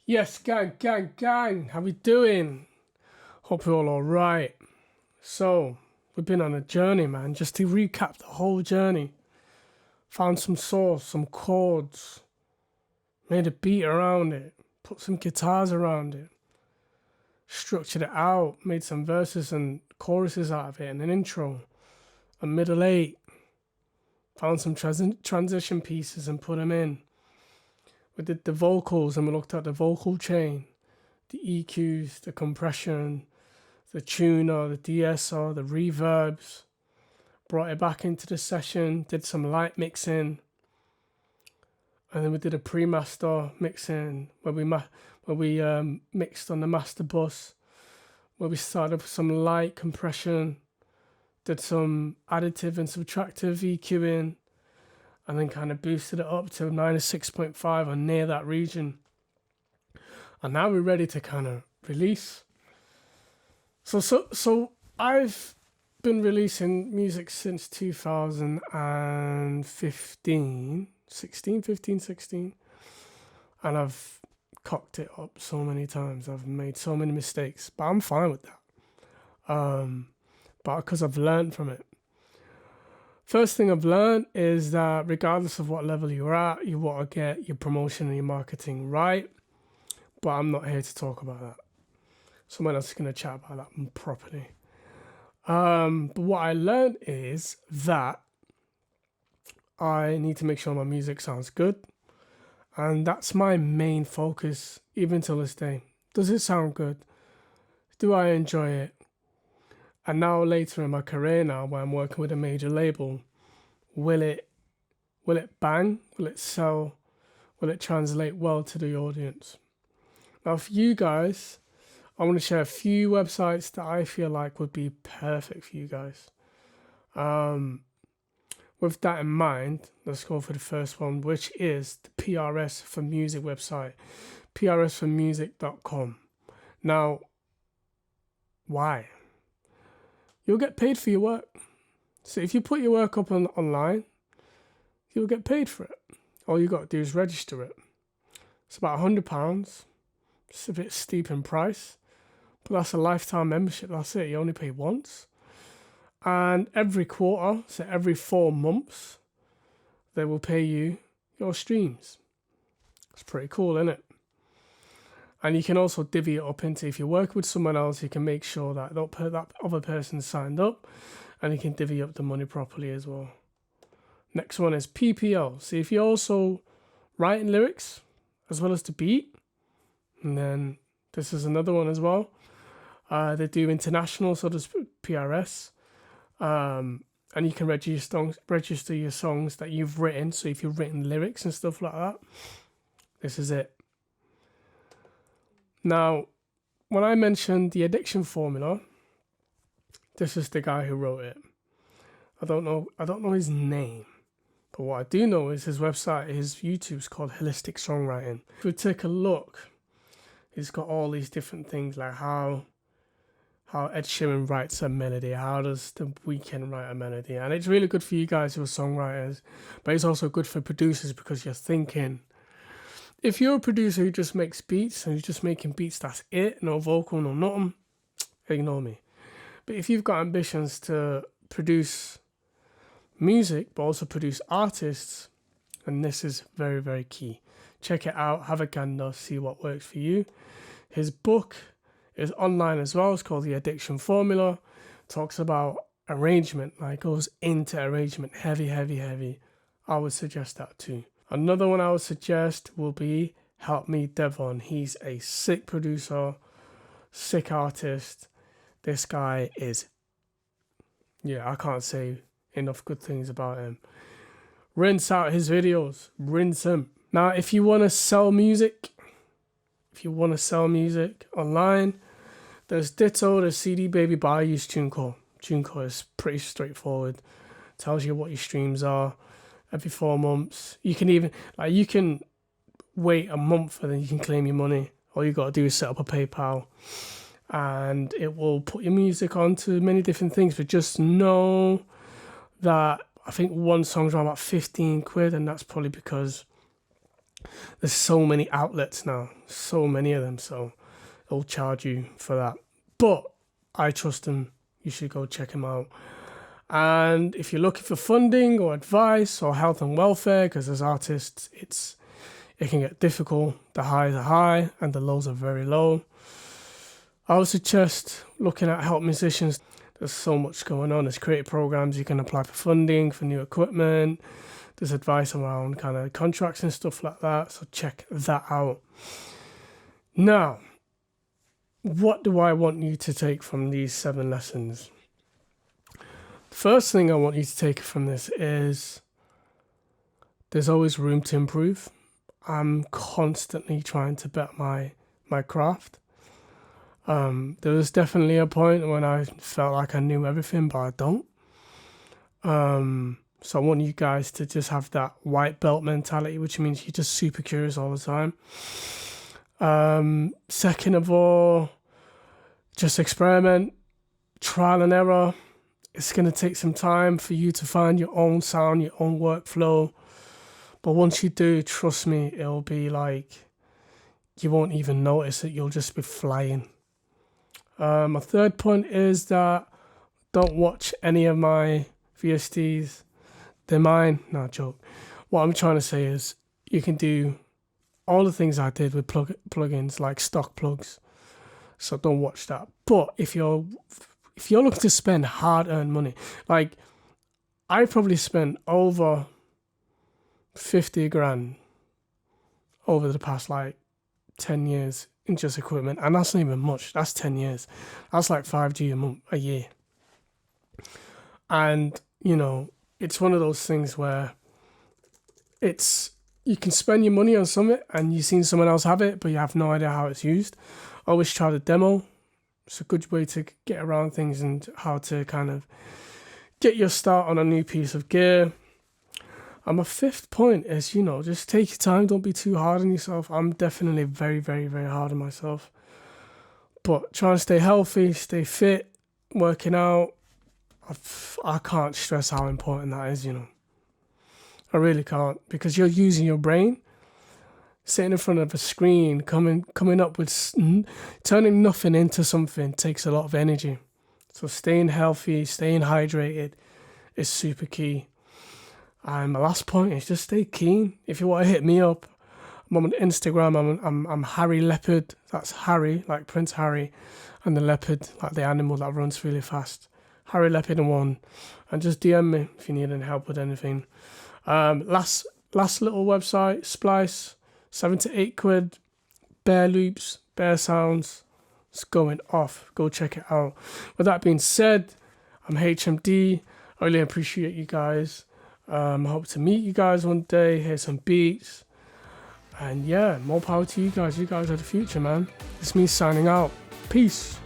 Yes, gang, how we doing? Hope you're all right. So, we've been on a journey, man. Just to recap the whole journey. Found some source, some chords, made a beat around it, put some guitars around it, structured it out, made some verses and choruses out of it, and an intro, a middle eight. Found some transition pieces and put them in. We did the vocals and we looked at the vocal chain, the EQs, the compression, the tuner, the DSO, the reverbs. Brought it back into the session, did some light mixing, and then we did a pre-master mixing where we mixed on the master bus, where we started with some light compression, did some additive and subtractive EQing, and then kind of boosted it up to -6.5 or near that region. And now we're ready to kind of release. So I've been releasing music since 2015, 16, and I've cocked it up so many times. I've made so many mistakes, but I'm fine with that. But because I've learned from it. First thing I've learned is that regardless of what level you're at, you want to get your promotion and your marketing right. But I'm not here to talk about that. Someone else is going to chat about that properly. But what I learned is that I need to make sure my music sounds good. And that's my main focus, even till this day. Does it sound good? Do I enjoy it? And now later in my career now, where I'm working with a major label, will it bang? Will it sell? Will it translate well to the audience? Now for you guys, I want to share a few websites that I feel like would be perfect for you guys. With that in mind, let's go for the first one, which is the PRS for Music website, prsformusic.com. Now, why? You'll get paid for your work. So if you put your work up online, you'll get paid for it. All you got to do is register it. It's about £100. It's a bit steep in price, but that's a lifetime membership. That's it. You only pay once. And every quarter, so every 4 months, they will pay you your streams. It's pretty cool, isn't it? And you can also divvy it up into, if you work with someone else, you can make sure that that other person signed up, and you can divvy up the money properly as well. Next one is PPL. So if you're also writing lyrics as well as the beat, and then this is another one as well. They do international, so does PRS. And you can register your songs that you've written. So if you've written lyrics and stuff like that, this is it. Now, when I mentioned the addiction formula, this is the guy who wrote it. I don't know his name, but what I do know is his website, his YouTube's called Holistic Songwriting. If we take a look, he's got all these different things like how Ed Sheeran writes a melody, how does The Weeknd write a melody, and it's really good for you guys who are songwriters, but it's also good for producers because you're thinking. If you're a producer who just makes beats and you're just making beats, that's it, no vocal, no nothing, ignore me. But if you've got ambitions to produce music, but also produce artists, then this is very, very key. Check it out, have a gander, see what works for you. His book is online as well. It's called The Addiction Formula. Talks about arrangement, like goes into arrangement, heavy. I would suggest that too. Another one I would suggest will be Help Me Devon. He's a sick producer, sick artist. This guy is, I can't say enough good things about him. Rinse out his videos, rinse them. Now, if you want to sell music online, there's Ditto, there's CD Baby, but I use TuneCore. TuneCore is pretty straightforward. Tells you what your streams are. every 4 months. You can even, like, you can wait a month and then you can claim your money. All you got to do is set up a PayPal and it will put your music onto many different things. But just know that I think one song's around about 15 quid, and that's probably because there's so many outlets now, so many of them, so they'll charge you for that. But I trust them. You should go check them out. And if you're looking for funding or advice or health and welfare, because as artists, it can get difficult. The highs are high and the lows are very low. I would suggest looking at help musicians. There's so much going on. There's creative programs. You can apply for funding for new equipment. There's advice around kind of contracts and stuff like that. So check that out. Now, what do I want you to take from these 7 lessons? The first thing I want you to take from this is there's always room to improve. I'm constantly trying to better my craft. There was definitely a point when I felt like I knew everything, but I don't. So I want you guys to just have that white belt mentality, which means you're just super curious all the time. Second of all, just experiment, trial and error. It's going to take some time for you to find your own sound, your own workflow. But once you do, trust me, it'll be like you won't even notice it. You'll just be flying. My third point is that don't watch any of my VSTs. They're mine. No, joke. What I'm trying to say is you can do all the things I did with plugins, like stock plugs. So don't watch that. But if you're looking to spend hard-earned money, like I probably spent over 50 grand over the past like 10 years in just equipment, and that's not even much. That's 10 years. That's like 5G a year. And you know, it's one of those things where you can spend your money on something and you've seen someone else have it, but you have no idea how it's used. Always try the demo. It's a good way to get around things and how to kind of get your start on a new piece of gear. And my fifth point is, you know, just take your time. Don't be too hard on yourself. I'm definitely very, very, very hard on myself. But try and stay healthy, stay fit, working out. I can't stress how important that is, you know. I really can't, because you're using your brain. Sitting in front of a screen, coming up with, turning nothing into something takes a lot of energy. So staying healthy, staying hydrated is super key. And my last point is just stay keen. If you want to hit me up, I'm on Instagram. I'm Harry Leopard. That's Harry, like Prince Harry, and the leopard, like the animal that runs really fast. Harry Leopard in one, and just DM me if you need any help with anything. Last little website, Splice, 7 to 8 quid, bare loops, bare sounds. It's going off. Go check it out. With that being said, I'm HMD. I really appreciate you guys. I hope to meet you guys one day, hear some beats. And yeah, more power to you guys. You guys are the future, man. It's me signing out. Peace.